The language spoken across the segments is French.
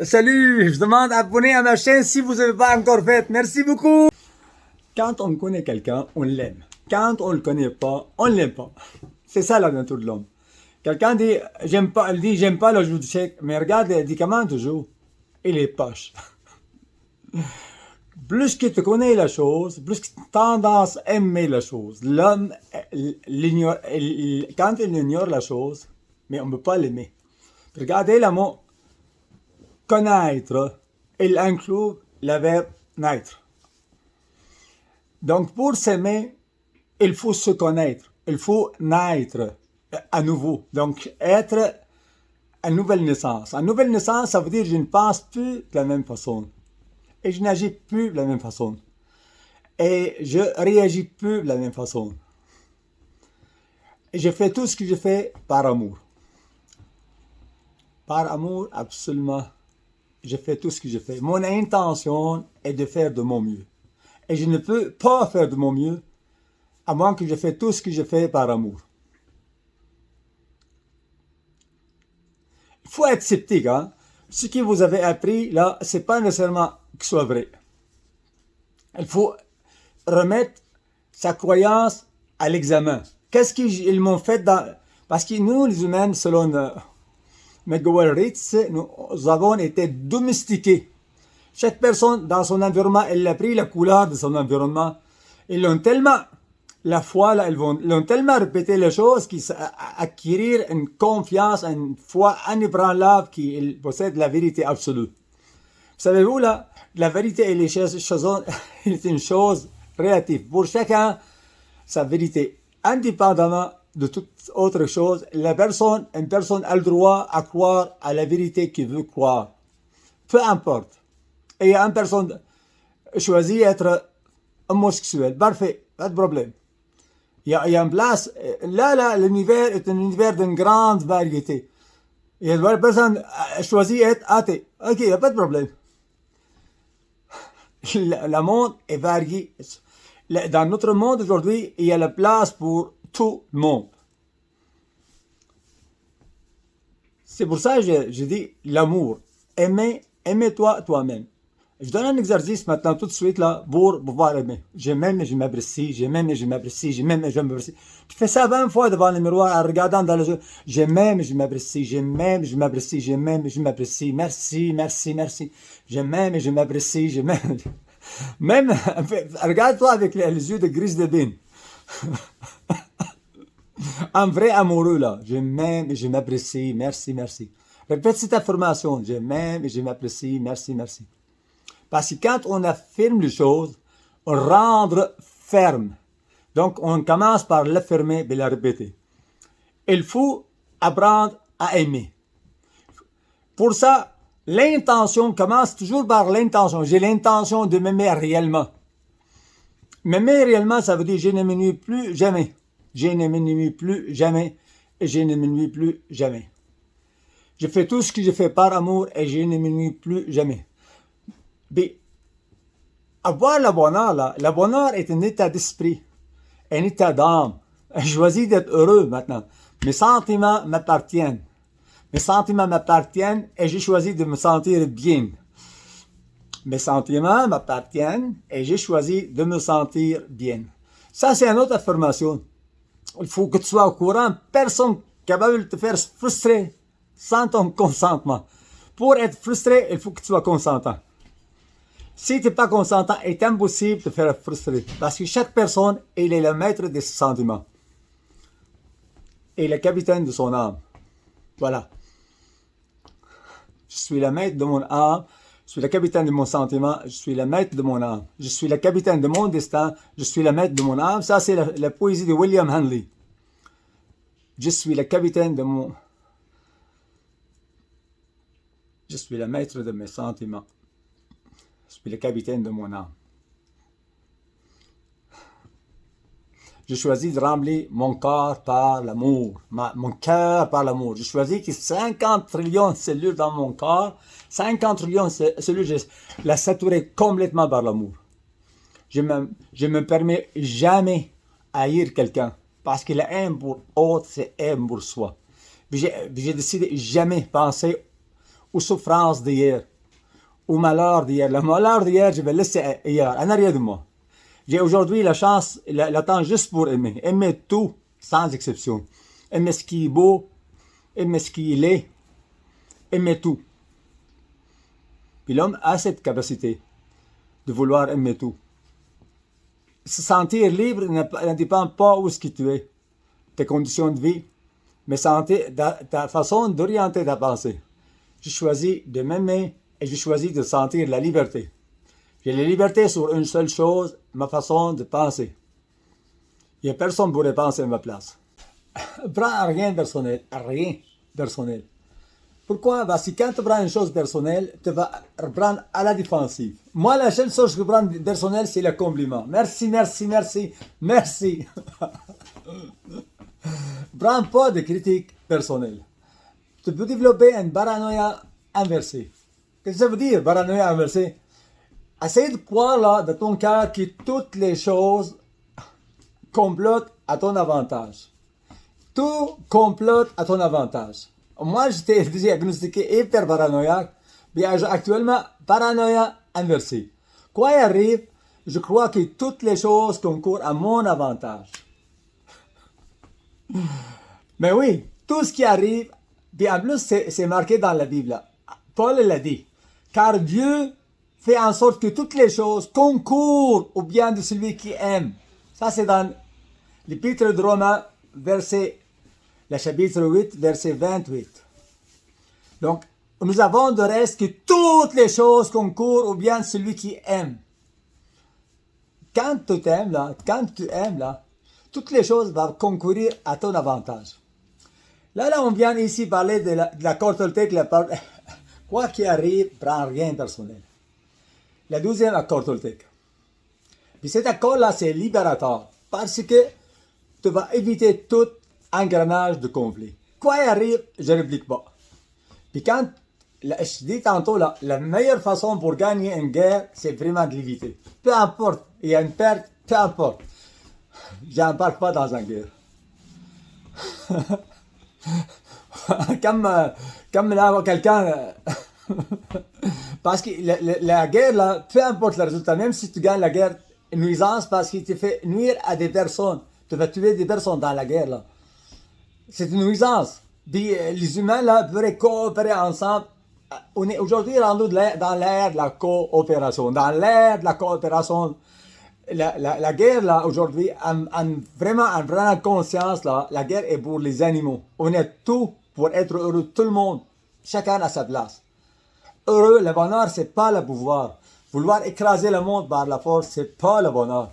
Salut, je demande d'abonner à ma chaîne si vous n'avez pas encore fait. Merci beaucoup. Quand on connaît quelqu'un, on l'aime. Quand on ne le connaît pas, on ne l'aime pas. C'est ça la nature de l'homme. Quelqu'un dit, j'aime pas, elle dit, j'aime pas le jeu d'échecs, mais regarde les médicaments tu joues. Il est poche. Plus que tu connais la chose, plus que tu as tendance à aimer la chose. L'homme, quand il ignore la chose, mais on ne peut pas l'aimer. Regardez le mot connaître, il inclut le verbe naître. Donc pour s'aimer, il faut se connaître, il faut naître à nouveau. Donc être à nouvelle naissance. À nouvelle naissance, ça veut dire que je ne pense plus de la même façon. Et je n'agis plus de la même façon. Et je réagis plus de la même façon. Et je fais tout ce que je fais par amour. Par amour, absolument. Je fais tout ce que je fais. Mon intention est de faire de mon mieux. Et je ne peux pas faire de mon mieux à moins que je fasse tout ce que je fais par amour. Il faut être sceptique, hein. Ce que vous avez appris là, c'est pas nécessairement que ce soit vrai. Il faut remettre sa croyance à l'examen. Qu'est-ce qu'ils m'ont fait dans... Parce que nous, les humains, selon McGuire-Ritz, nous avons été domestiqués. Chaque personne dans son environnement, elle a pris la couleur de son environnement. Ils l'ont tellement, la foi, là, ils l'ont tellement répété les choses qu'ils acquérir une confiance, une foi inébranlable qu'ils possèdent la vérité absolue. Savez-vous, là, la vérité et les choses est une chose relative. Pour chacun, sa vérité. Indépendamment de toute autre chose, une personne a le droit à croire à la vérité qu'il veut croire. Peu importe. Et une personne choisit d'être homosexuel. Parfait, pas de problème. Il y a une place. Là, l'univers est un univers d'une grande variété. Et une personne choisit d'être athée. Ok, il n'y a pas de problème. Le monde est varié. Dans notre monde aujourd'hui, il y a la place pour tout le monde. C'est pour ça que je dis l'amour. Aimez-toi toi-même. Je donne un exercice maintenant tout de suite là pour pouvoir aimer. Je m'aime et je m'apprécie, je m'aime et je m'apprécie, je m'aime et je m'apprécie. Tu fais ça 20 fois devant le miroir en regardant dans les yeux. Je m'aime et je m'apprécie, je m'aime et je m'apprécie, je m'aime et je m'apprécie. Merci, merci, merci. Je m'aime et je m'apprécie, je m'aime. Même, regarde-toi avec les yeux de Grise de Bin. Un vrai amoureux là. Je m'aime et je m'apprécie, merci, merci. Répète cette affirmation. Je m'aime et je m'apprécie, merci, merci. Parce que quand on affirme les choses, on rendre ferme. Donc on commence par l'affirmer et la répéter. Il faut apprendre à aimer. Pour ça, l'intention commence toujours par l'intention. J'ai l'intention de m'aimer réellement. M'aimer réellement, ça veut dire je ne m'ennuie plus jamais. Je ne m'ennuie plus jamais. Et je ne m'ennuie plus jamais. Je fais tout ce que je fais par amour et je ne m'ennuie plus jamais. Mais avoir le bonheur, là, le bonheur est un état d'esprit, un état d'âme. Je choisis d'être heureux maintenant. Mes sentiments m'appartiennent. Mes sentiments m'appartiennent et j'ai choisi de me sentir bien. Mes sentiments m'appartiennent et j'ai choisi de me sentir bien. Ça, c'est une autre affirmation. Il faut que tu sois au courant. Personne capable de te faire frustrer sans ton consentement. Pour être frustré, il faut que tu sois consentant. Si tu n'es pas consentant, il est impossible de te faire frustrer. Parce que chaque personne, il est le maître de ses sentiments. Et le capitaine de son âme. Voilà. Je suis le maître de mon âme. Je suis le capitaine de mon sentiment. Je suis le maître de mon âme. Je suis le capitaine de mon destin. Je suis le maître de mon âme. Ça, c'est la poésie de William Henley. Je suis le capitaine de mon... Je suis le maître de mes sentiments. Je suis le capitaine de mon âme. Je choisis de remplir mon corps par l'amour, mon cœur par l'amour. Je choisis que 50 trillions de cellules dans mon corps, 50 trillions de cellules, je la saturer complètement par l'amour. Je me permets jamais haïr quelqu'un, parce que la haine pour autre, c'est haine pour soi. J'ai décidé jamais penser aux souffrances d'hier, au malheur d'hier. Le malheur d'hier, je vais le laisser hier, en arrière de moi. J'ai aujourd'hui la chance, le temps juste pour aimer. Aimer tout, sans exception. Aimer ce qui est beau, aimer ce qui est laid, aimer tout. Puis l'homme a cette capacité de vouloir aimer tout. Se sentir libre ne dépend pas où ce que tu es, tes conditions de vie, mais sentir ta façon d'orienter ta pensée. J'ai choisi de m'aimer et j'ai choisi de sentir la liberté. J'ai la liberté sur une seule chose, ma façon de penser. Il n'y a personne pour penser à ma place. Prends rien personnel, rien personnel. Pourquoi? Parce que quand tu prends une chose personnelle, tu vas reprendre à la défensive. Moi, la seule chose que je prends personnelle, c'est le compliment. Merci, merci, merci, merci. Prends pas de critiques personnelles. Tu peux développer une paranoïa inversée. Qu'est-ce que ça veut dire, paranoïa inversée? Essaye de croire là, de ton cœur que toutes les choses complotent à ton avantage. Tout complote à ton avantage. Moi, j'étais diagnostiqué hyper paranoïaque, mais actuellement, paranoïa inversée. Quoi y arrive, je crois que toutes les choses concourent à mon avantage. Mais oui, tout ce qui arrive, puis en plus, c'est marqué dans la Bible. Paul l'a dit. Car Dieu fait en sorte que toutes les choses concourent au bien de celui qui aime. Ça, c'est dans l'Épître de Romains, le chapitre 8, verset 28. Donc, nous avons de reste que toutes les choses concourent au bien de celui qui aime. Quand tu aimes là, toutes les choses vont concourir à ton avantage. Là, on vient ici parler de l'accord toltèque. Quoi qu'il arrive, prends rien personnel. Le 12e accord toltèque. Puis cet accord-là, c'est libérateur. Parce que tu vas éviter tout engrenage de conflit. Quoi qu'il arrive, je ne réplique pas. Puis quand, je dis tantôt, là, la meilleure façon pour gagner une guerre, c'est vraiment de l'éviter. Peu importe, il y a une perte, peu importe. J'en parle pas dans une guerre. comme là, quelqu'un... parce que la guerre, là, peu importe le résultat, même si tu gagnes la guerre, une nuisance parce qu'il te fait nuire à des personnes. Tu vas tuer des personnes dans la guerre, là. C'est une nuisance. Puis les humains, là, pourraient coopérer ensemble. On est aujourd'hui rendu dans l'ère de la coopération. Dans l'ère de la coopération, la guerre, là, aujourd'hui, vraiment en prenant conscience, là, la guerre est pour les animaux. On est tout pour être heureux, tout le monde. Chacun à sa place. Heureux, le bonheur, c'est pas le pouvoir. Vouloir écraser le monde par la force, c'est pas le bonheur.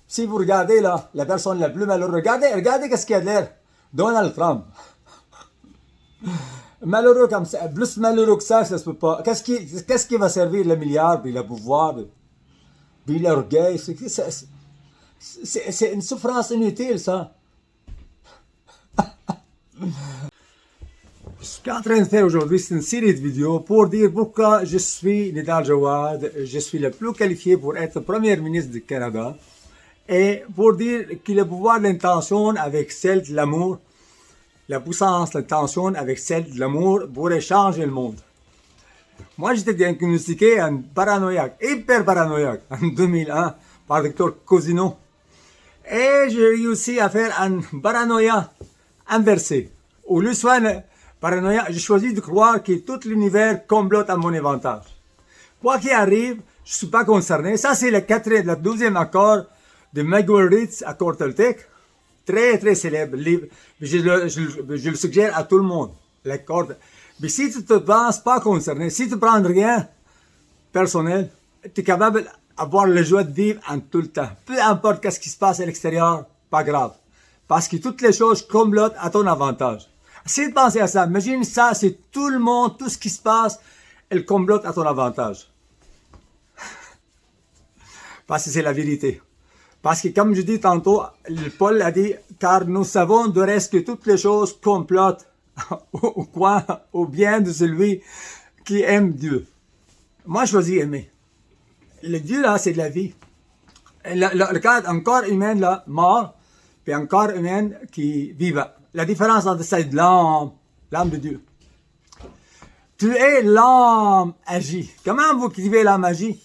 Si vous regardez, là, la personne la plus malheureuse, regardez qu'est-ce qu'il y a de l'air. Donald Trump. Malheureux comme ça, plus malheureux que ça se peut pas. Qu'est-ce qui va servir le milliard, puis le pouvoir, puis l'orgueil? C'est une souffrance inutile, ça. Ce que je suis en train de faire aujourd'hui, c'est une série de vidéos pour dire pourquoi je suis Nidal Jawad, je suis le plus qualifié pour être Premier ministre du Canada, et pour dire que le pouvoir de l'intention avec celle de l'amour, la puissance de l'intention avec celle de l'amour pourrait changer le monde. Moi, j'étais diagnostiqué en paranoïaque, hyper paranoïaque, en 2001 par Dr. Cosino. Et j'ai réussi à faire un paranoïa inversé. Au lieu de faire paranoïa, j'ai choisi de croire que tout l'univers complote à mon avantage. Quoi qu'il arrive, je ne suis pas concerné. Ça, c'est le 12e accord de Miguel accord toltèque. Très, très célèbre livre. Je le suggère à tout le monde. L'accord. Mais si tu ne te penses pas concerné, si tu ne prends rien personnel, tu es capable d'avoir le joie de vivre en tout le temps. Peu importe ce qui se passe à l'extérieur, pas grave. Parce que toutes les choses complotent à ton avantage. Essaye de penser à ça. Imagine ça, c'est tout le monde, tout ce qui se passe, elle complote à ton avantage. Parce que c'est la vérité. Parce que comme je dis tantôt, Paul a dit, car nous savons de reste que toutes les choses complotent au bien de celui qui aime Dieu. Moi, je choisis aimer. Le Dieu, là, c'est de la vie. Un corps humain, là, mort, puis un corps humain qui vivant. La différence entre ça et de l'âme de Dieu. Tu es l'âme agit. Comment vous écrivez l'âme agit?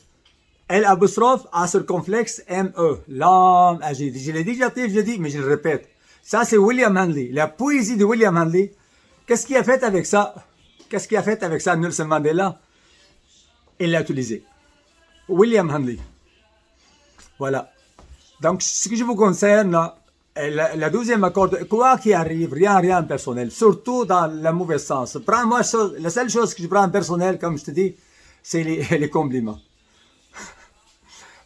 L apostrophe A circonflexe M-E. L'âme agit. Je l'ai déjà dit, je l'ai dit, mais je le répète. Ça, c'est William Handley. La poésie de William Handley. Qu'est-ce qu'il a fait avec ça? Qu'est-ce qu'il a fait avec ça, Nelson Mandela? Il l'a utilisé. William Handley. Voilà. Donc, ce que je vous concerne, là, la deuxième accord, quoi qu'il arrive, rien personnel, surtout dans le mauvais sens. Prends-moi, la seule chose que je prends en personnel, comme je te dis, c'est les compliments.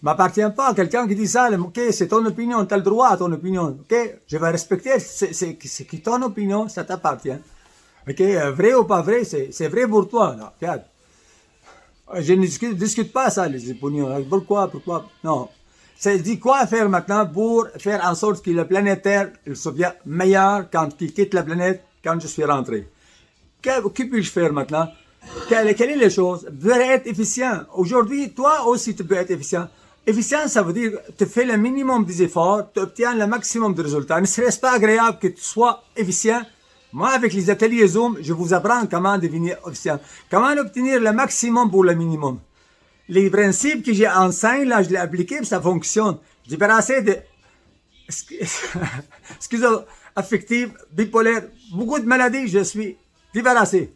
M'appartient pas à quelqu'un qui dit ça, ok, c'est ton opinion, tu as le droit à ton opinion, ok, je vais respecter, c'est que ton opinion, ça t'appartient. Ok, vrai ou pas vrai, c'est vrai pour toi, là, regarde. Je ne discute pas ça, les opinions. Pourquoi? Non. C'est dit quoi faire maintenant pour faire en sorte que la planète Terre soit meilleure quand il quitte la planète, quand je suis rentré. Que puis-je faire maintenant? Quelle est la chose? Je veux être efficient. Aujourd'hui, toi aussi, tu peux être efficient. Efficient, ça veut dire que tu fais le minimum des efforts, tu obtiens le maximum de résultats. Ne serait-ce pas agréable que tu sois efficient? Moi, avec les ateliers Zoom, je vous apprends comment devenir efficient. Comment obtenir le maximum pour le minimum. Les principes que j'ai enseigné, là, je l'ai appliqué, ça fonctionne. Je débarrassé de schizo-affective, bipolaire, beaucoup de maladies, je suis débarrassé.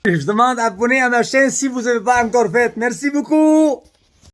Je demande d'abonner à ma chaîne si vous n'avez pas encore fait. Merci beaucoup.